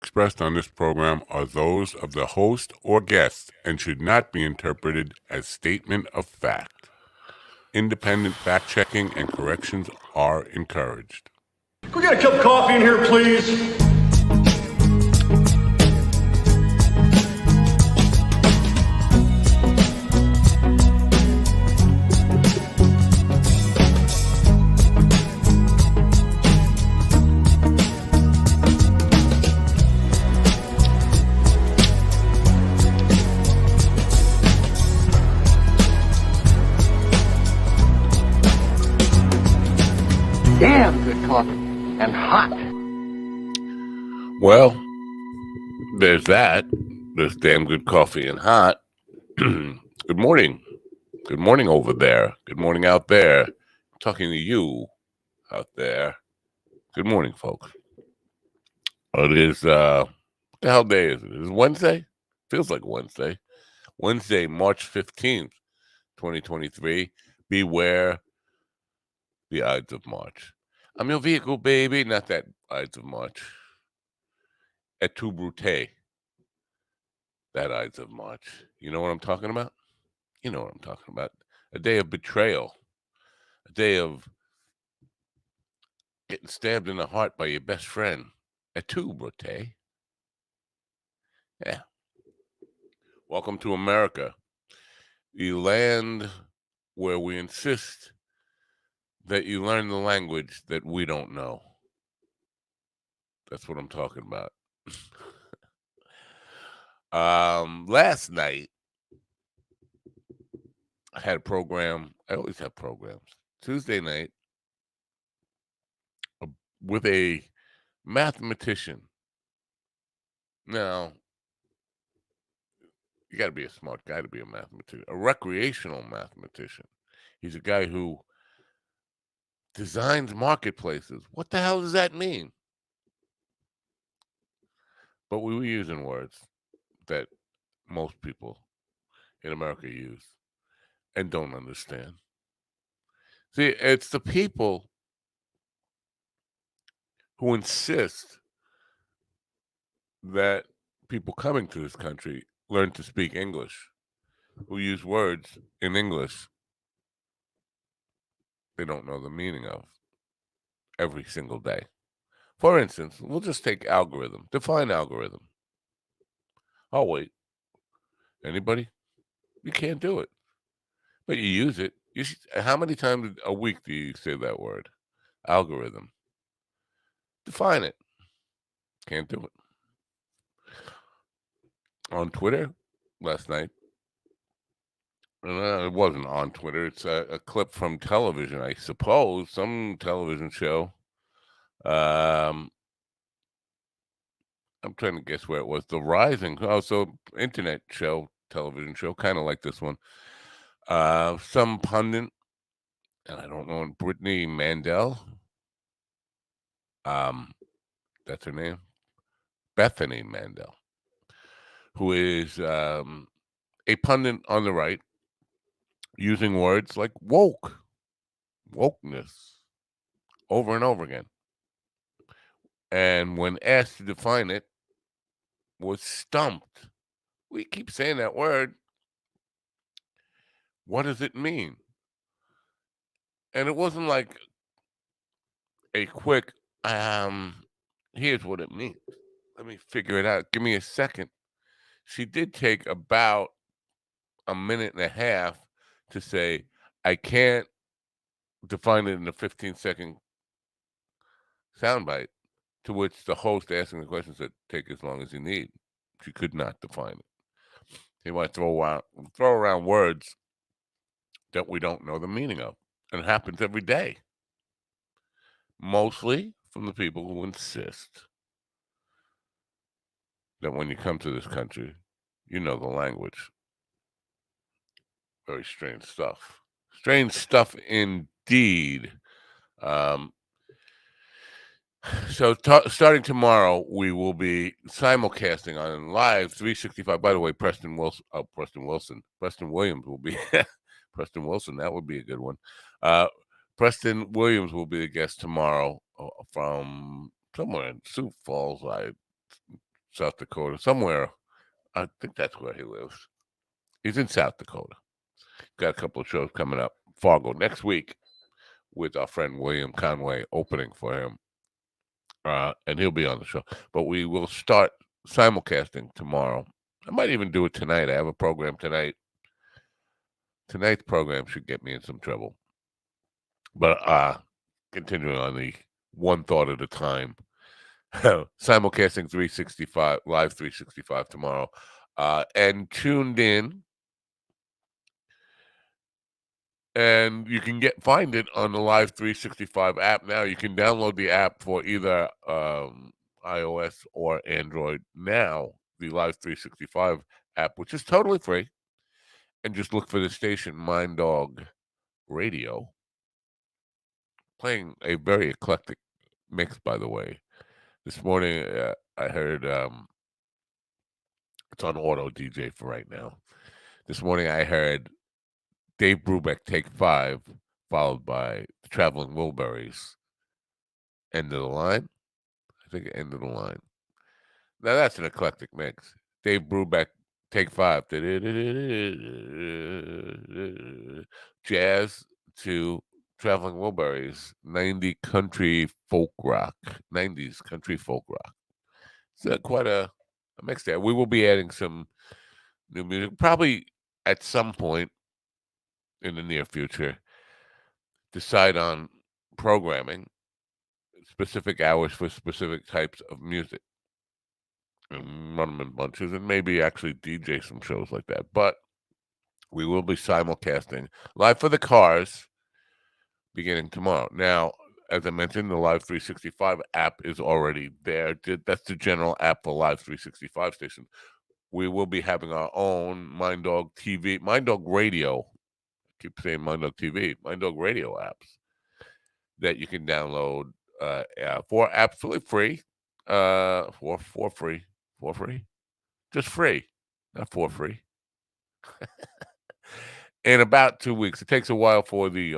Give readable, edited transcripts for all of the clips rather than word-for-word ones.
expressed on this program are those of the host or guest and should not be interpreted as statement of fact. Independent fact-checking and corrections are encouraged. Can we get a cup of coffee in here, please? Damn good coffee and hot. Well, there's that. There's damn good coffee and hot. Good morning. Good morning over there. Good morning out there. I'm talking to you out there. Good morning, folks. It is, what the hell day is it? Is it Wednesday? Feels like Wednesday. Wednesday, March 15th, 2023. Beware the Ides of March. I'm your vehicle, baby. Not that Ides of March. Et tu, Brute. That Ides of March. You know what I'm talking about? You know what I'm talking about. A day of betrayal. A day of getting stabbed in the heart by your best friend. Et tu, Brute. Yeah. Welcome to America. The land where we insist that you learn the language that we don't know. That's what I'm talking about. Last night, I had a program. I always have programs. Tuesday night with a mathematician. Now, you got to be a smart guy to be a mathematician, a recreational mathematician. He's a guy who designs marketplaces. What the hell does that mean? But we were using words that most people in America use and don't understand. See, it's the people who insist that people coming to this country learn to speak English, who use words in English they don't know the meaning of every single day. For instance, we'll just take algorithm. Define algorithm. I'll wait. Anybody? You can't do it. But you use it. How many times a week do you say that word? Algorithm. Define it. Can't do it. On Twitter last night, it wasn't on Twitter. It's a clip from television, I suppose, some television show. I'm trying to guess where it was. The Rising. Oh, so internet show, television show, kind of like this one. Some pundit, and I don't know, Brittany Mandel. That's her name. Bethany Mandel, who is a pundit on the right, using words like wokeness, over and over again. And when asked to define it, was stumped. We keep saying that word. What does it mean? And it wasn't like a quick, here's what it means. Let me figure it out. Give me a second. She did take about a minute and a half to say, I can't define it in a 15-second soundbite, to which the host asking the question said, take as long as you need. She could not define it. He might throw around words that we don't know the meaning of. And it happens every day. Mostly from the people who insist that when you come to this country, you know the language. Very strange stuff. Strange stuff indeed. So starting tomorrow, we will be simulcasting on live 365. By the way, Preston Williams will be Preston Wilson. That would be a good one. Preston Williams will be a guest tomorrow from somewhere in Sioux Falls. South Dakota, somewhere. I think that's where he lives. He's in South Dakota. Got a couple of shows coming up. Fargo next week with our friend William Conway opening for him. And he'll be on the show. But we will start simulcasting tomorrow. I might even do it tonight. I have a program tonight. Tonight's program should get me in some trouble. But continuing on the one thought at a time. Simulcasting 365, live 365 tomorrow. And tuned in. And you can find it on the Live 365 app now. You can download the app for either iOS or Android now, the Live 365 app, which is totally free. And just look for the station Mind Dog Radio. Playing a very eclectic mix, by the way. This morning, I heard it's on auto DJ for right now. This morning, I heard Dave Brubeck Take 5, followed by the Traveling Wilburys. End of the line? I think end of the line. Now that's an eclectic mix. Dave Brubeck Take 5. Jazz to Traveling Wilburys. 90s country folk rock. It's quite a mix there. We will be adding some new music, probably at some point in the near future. Decide on programming, specific hours for specific types of music, and run them in bunches, and maybe actually DJ some shows like that. But we will be simulcasting live for the cars beginning tomorrow. Now, as I mentioned, the Live 365 app is already there. That's the general app for Live 365 station. We will be having our own Mind Dog TV, Mind Dog Radio. I keep saying Mind Dog TV, Mind Dog Radio apps that you can download for absolutely free. For free, just free, not for free. In about 2 weeks, it takes a while for the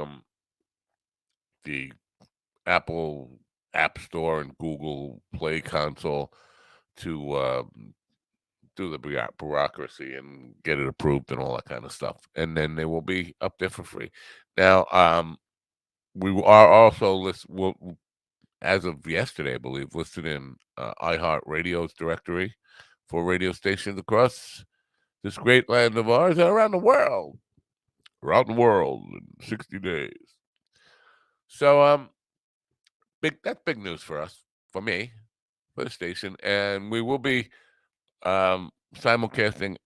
Apple App Store and Google Play Console to do the bureaucracy and get it approved and all that kind of stuff, and then they will be up there for free. Now, we are also as of yesterday, I believe, listed in iHeartRadio's directory for radio stations across this great land of ours and around the world. Around the world in 60 days. So, that's big news for us, for me, for the station. And we will be simulcasting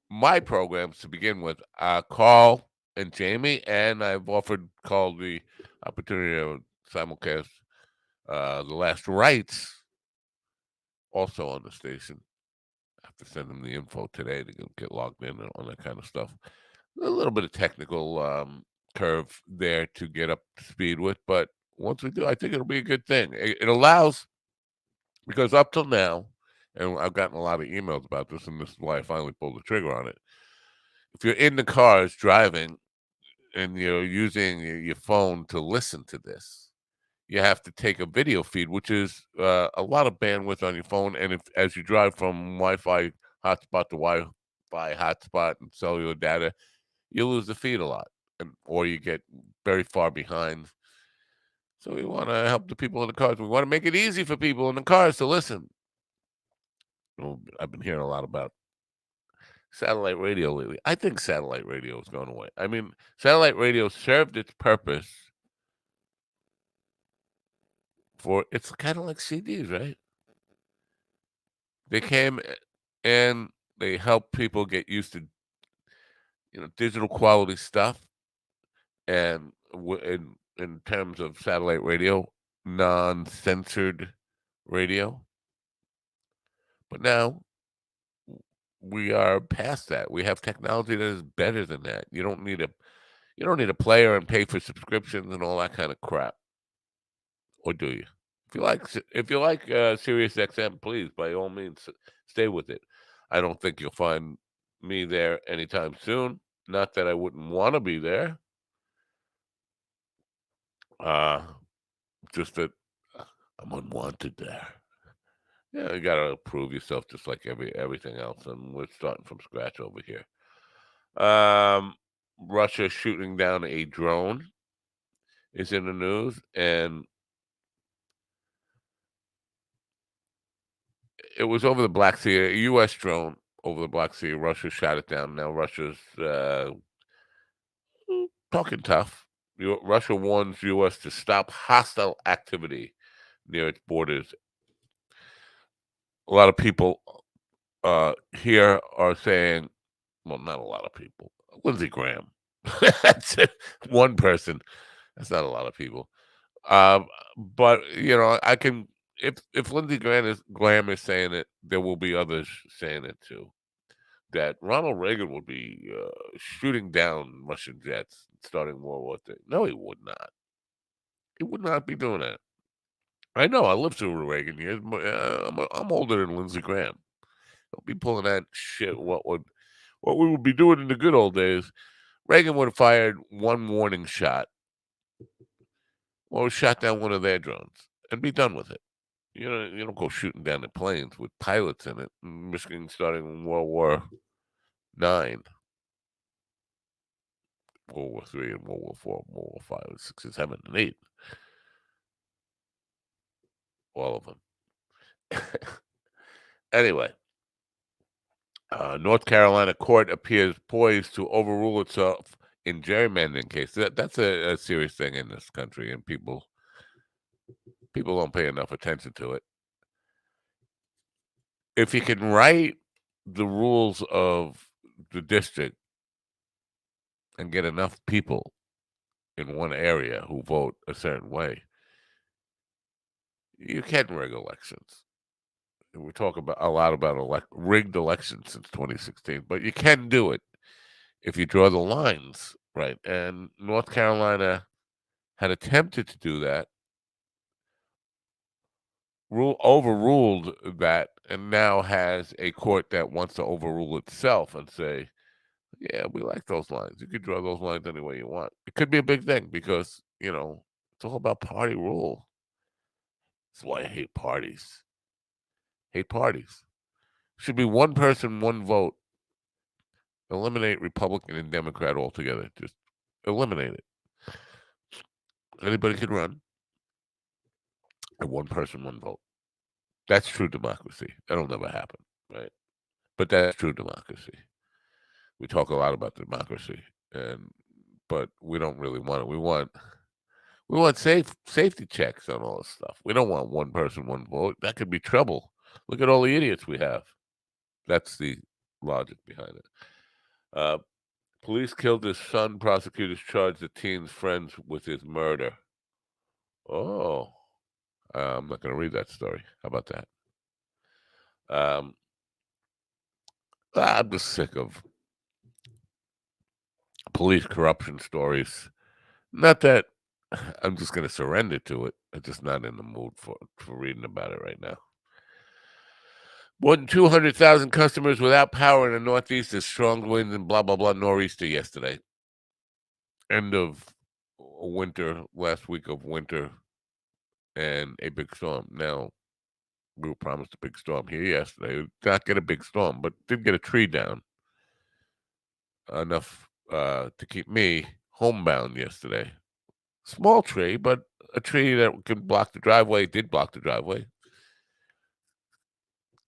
my programs to begin with. Carl and Jamie, and I've offered Carl the opportunity to simulcast The Last Rites also on the station. I have to send him the info today to get logged in and all that kind of stuff. A little bit of technical curve there to get up to speed with, but once we do, I think it'll be a good thing. It allows, because up till now, and I've gotten a lot of emails about this, and this is why I finally pulled the trigger on it. If you're in the cars driving and you're using your phone to listen to this, you have to take a video feed, which is a lot of bandwidth on your phone. And as you drive from Wi-Fi hotspot to Wi-Fi hotspot and cellular data, you lose the feed a lot, or you get very far behind. So we want to help the people in the cars. We want to make it easy for people in the cars to listen. Well, I've been hearing a lot about satellite radio lately. I think satellite radio is going away. I mean, satellite radio served its purpose it's kind of like CDs, right? They came and they helped people get used to, digital quality stuff, and in terms of satellite radio, non-censored radio. But now we are past that. We have technology that is better than that. You don't need a player and pay for subscriptions and all that kind of crap. Or do you? If you like Sirius XM, please, by all means, stay with it. I don't think you'll find me there anytime soon. Not that I wouldn't want to be there. Just that I'm unwanted there. Yeah, you gotta prove yourself just like everything else, and we're starting from scratch over here. Russia shooting down a drone is in the news, and it was over the Black Sea. A U.S. drone over the Black Sea. Russia shot it down. Now Russia's talking tough. Russia warns U.S. to stop hostile activity near its borders. A lot of people here are saying, well, not a lot of people. Lindsey Graham. That's it. One person. That's not a lot of people. But I can if Lindsey Graham is saying it, there will be others saying it too. That Ronald Reagan would be shooting down Russian jets starting World War III. No, he would not. He would not be doing that. I know. I lived through the Reagan years. But, I'm older than Lindsey Graham. Don't be pulling that shit. What we would be doing in the good old days? Reagan would have fired one warning shot, or shot down one of their drones, and be done with it. You don't go shooting down the planes with pilots in it. Michigan starting in World War Nine, World War Three, and World War Four, World War Five, and Six, and Seven, and Eight. All of them. Anyway, North Carolina court appears poised to overrule itself in gerrymandering case. That's a serious thing in this country, and people don't pay enough attention to it. If you can write the rules of the district and get enough people in one area who vote a certain way, you can rig elections. And we talk about a lot about rigged elections since 2016, but you can do it if you draw the lines right. And North Carolina had attempted to do that, overruled that, and now has a court that wants to overrule itself and say, yeah, we like those lines. You can draw those lines any way you want. It could be a big thing because, it's all about party rule. That's why I hate parties. Hate parties. Should be one person, one vote. Eliminate Republican and Democrat altogether. Just eliminate it. Anybody can run. And one person, one vote. That's true democracy. That'll never happen, right? But that's true democracy. We talk a lot about democracy, but we don't really want it. We want safety checks on all this stuff. We don't want one person, one vote. That could be trouble. Look at all the idiots we have. That's the logic behind it. Police killed his son. Prosecutors charged the teen's friends with his murder. Oh, I'm not going to read that story. How about that? I'm just sick of police corruption stories. Not that I'm just going to surrender to it. I'm just not in the mood for reading about it right now. More than 200,000 customers without power in the Northeast as strong winds and blah, blah, blah, nor'easter yesterday. End of winter, last week of winter, and a big storm. Now, we were promised a big storm here yesterday. We did not get a big storm, but did get a tree down. Enough to keep me homebound yesterday. Small tree, but a tree that could block the driveway. Did block the driveway.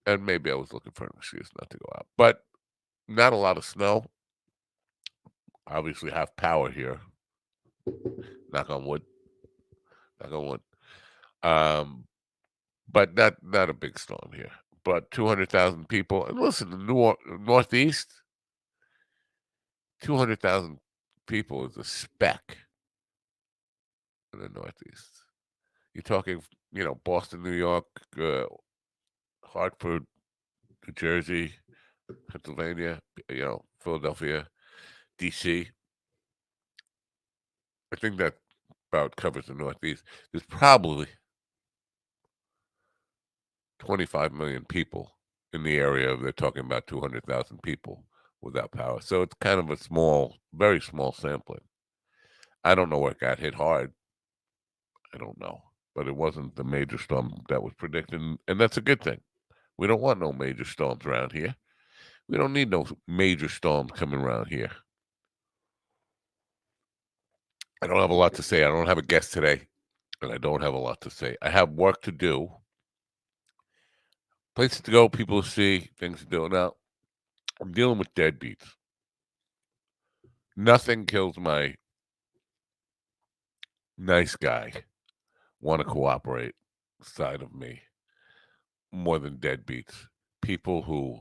And maybe I was looking for an excuse not to go out. But not a lot of snow. Obviously have power here. Knock on wood. Knock on wood. But not a big storm here. But 200,000 people. And listen, the Northeast, 200,000 people is a speck in the Northeast. You're talking, Boston, New York, Hartford, New Jersey, Pennsylvania, Philadelphia, D.C. I think that about covers the Northeast. There's probably 25 million people in the area. They're talking about 200,000 people without power. So it's kind of a very small sampling. I don't know where it got hit hard. I don't know. But it wasn't the major storm that was predicted. And that's a good thing. We don't want no major storms around here. We don't need no major storms coming around here. I don't have a lot to say. I don't have a guest today, and I don't have a lot to say. I have work to do, places to go, people to see, things to do. Now, I'm dealing with deadbeats. Nothing kills my nice guy, want to cooperate side of me more than deadbeats. People who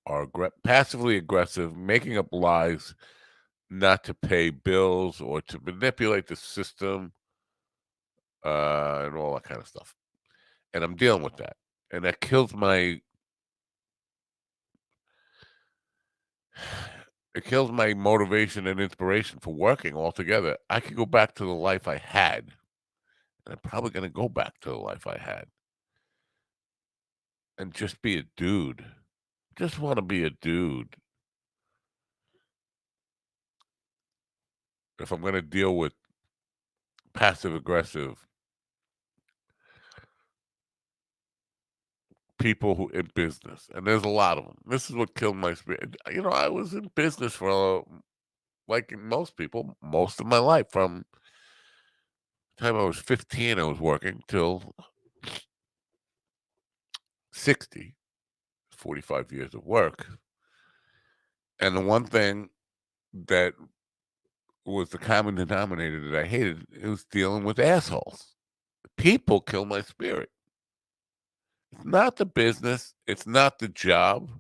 are passively aggressive, making up lies not to pay bills or to manipulate the system, and all that kind of stuff. And I'm dealing with that. And that kills my motivation and inspiration for working altogether. I could go back to the life I had. And I'm probably going to go back to the life I had. And just be a dude. Just want to be a dude. If I'm going to deal with passive aggressive people who in business, and there's a lot of them. This is what killed my spirit. I was in business for like most people, most of my life. From the time I was 15, I was working till 60, 45 years of work. And the one thing that was the common denominator that I hated, it was dealing with assholes. People kill my spirit. It's not the business. It's not the job.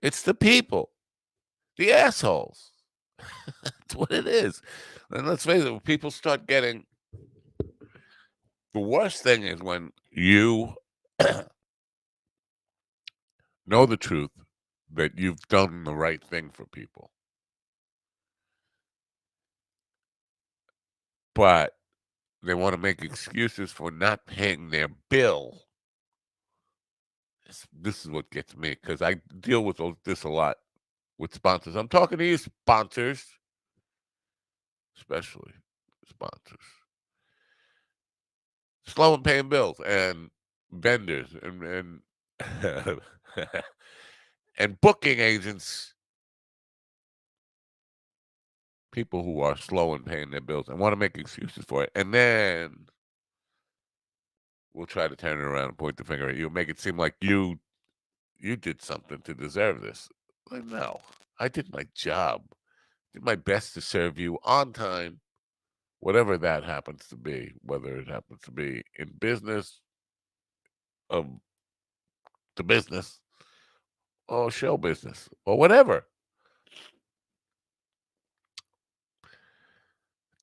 It's the people. The assholes. That's what it is. And let's face it, when people start getting... The worst thing is when you know the truth that you've done the right thing for people, but they want to make excuses for not paying their bill. This is what gets me, because I deal with this a lot with sponsors. I'm talking to you, sponsors, especially sponsors. Slow in paying bills, and vendors, and and booking agents, people who are slow in paying their bills and want to make excuses for it. And then we'll try to turn it around and point the finger at you, make it seem like you did something to deserve this. Like, no, I did my job. Did my best to serve you on time, whatever that happens to be, whether it happens to be in business, the business, or show business, or whatever.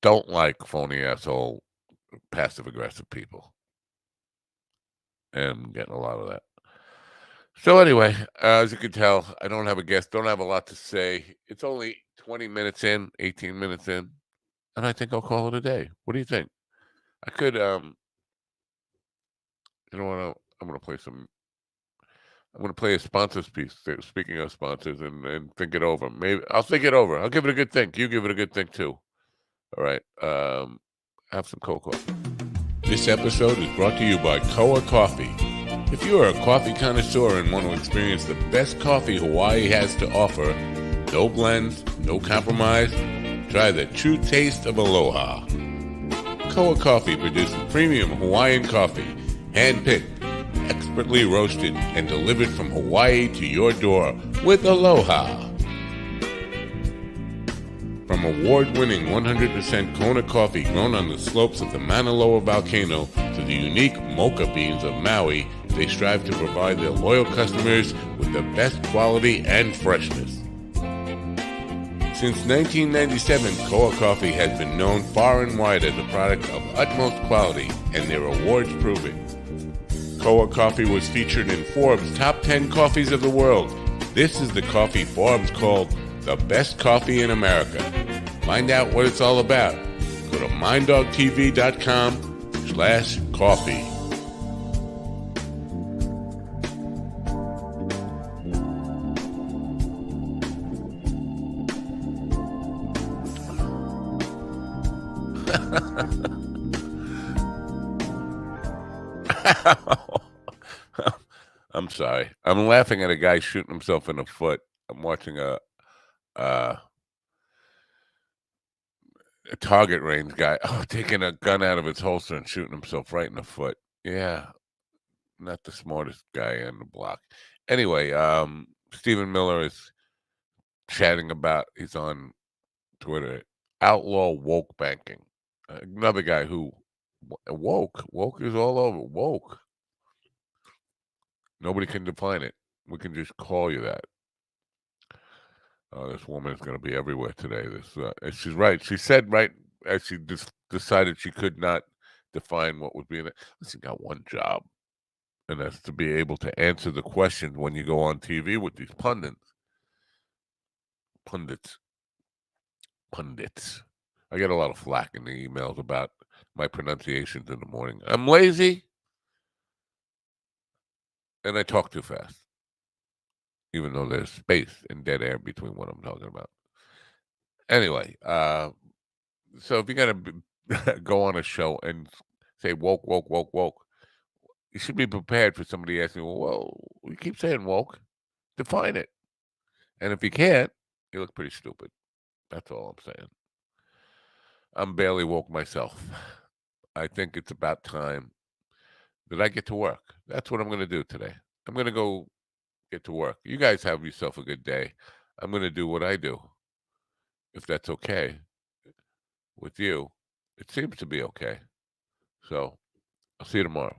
Don't like phony asshole, passive aggressive people. And I'm getting a lot of that. So anyway, as you can tell, I don't have a guest, don't have a lot to say. It's only 20 minutes in, 18 minutes in, and I think I'll call it a day. What do you think? I could, you know what, I'm going to play a sponsors piece, speaking of sponsors, and think it over. Maybe I'll think it over. I'll give it a good think. You give it a good think too. All right. Have some cold coffee. This episode is brought to you by Koa Coffee. If you are a coffee connoisseur and want to experience the best coffee Hawaii has to offer, no blends, no compromise, try the true taste of aloha. Koa Coffee produces premium Hawaiian coffee, hand-picked, expertly roasted, and delivered from Hawaii to your door with aloha. From award-winning 100% Kona coffee grown on the slopes of the Mauna Loa volcano to the unique mocha beans of Maui, they strive to provide their loyal customers with the best quality and freshness. Since 1997, Koa Coffee has been known far and wide as a product of utmost quality, and their awards prove it. Koa Coffee was featured in Forbes' Top 10 Coffees of the World. This is the coffee Forbes called the best coffee in America. Find out what it's all about. Go to minddogtv.com/coffee. I'm sorry. I'm laughing at a guy shooting himself in the foot. I'm watching a target range guy taking a gun out of its holster and shooting himself right in the foot. Yeah, not the smartest guy on the block. Anyway, Stephen Miller is chatting about, he's on Twitter, outlaw woke banking. Another guy who woke is all over. Woke. Nobody can define it. We can just call you that. This woman is going to be everywhere today. And she's right. She said right as she decided she could not define what would be in it. Listen, got one job, and that's to be able to answer the questions when you go on TV with these pundits. I get a lot of flack in the emails about my pronunciations in the morning. I'm lazy, and I talk too fast, even though there's space and dead air between what I'm talking about. Anyway, so if you're going to go on a show and say woke, you should be prepared for somebody asking, well, you keep saying woke. Define it. And if you can't, you look pretty stupid. That's all I'm saying. I'm barely woke myself. I think it's about time that I get to work. That's what I'm going to do today. I'm going to go get to work. You guys have yourself a good day. I'm going to do what I do. If that's okay with you, it seems to be okay. So I'll see you tomorrow.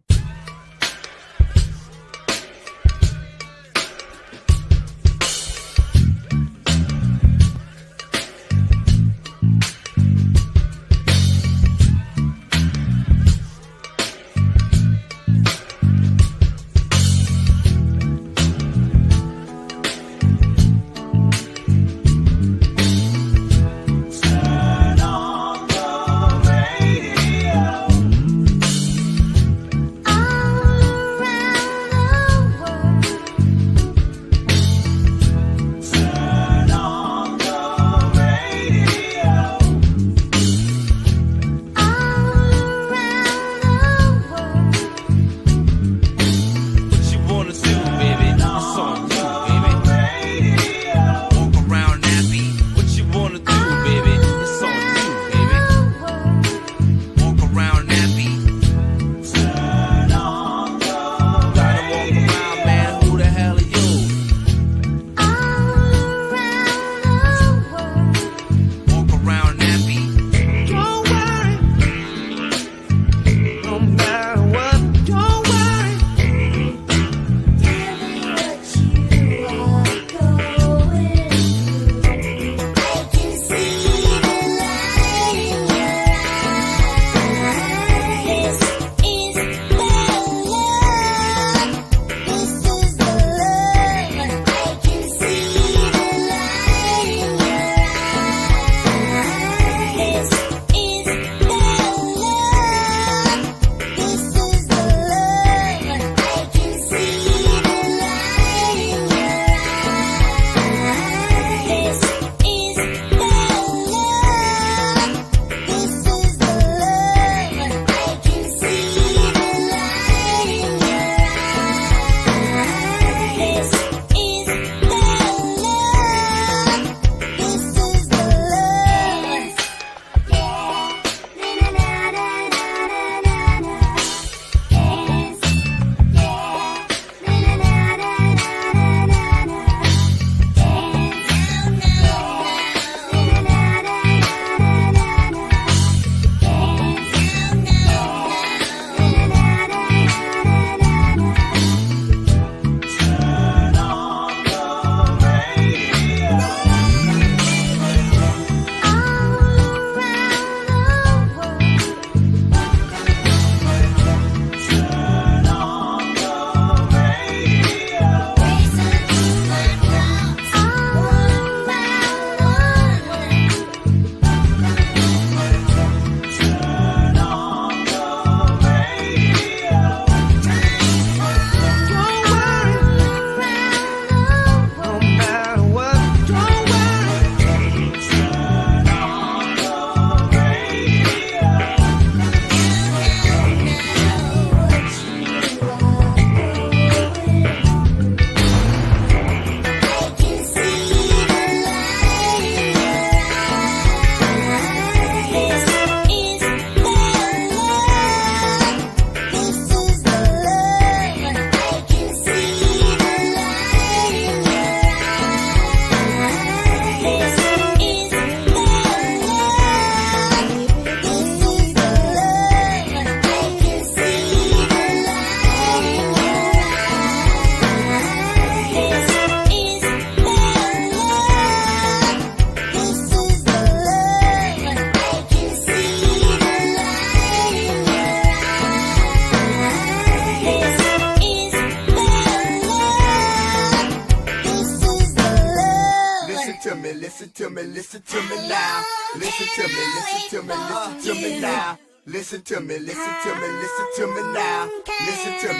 listen to me now. Listen to me, listen to me, listen to me now. Listen to me, listen to me, listen to me now. Listen to me.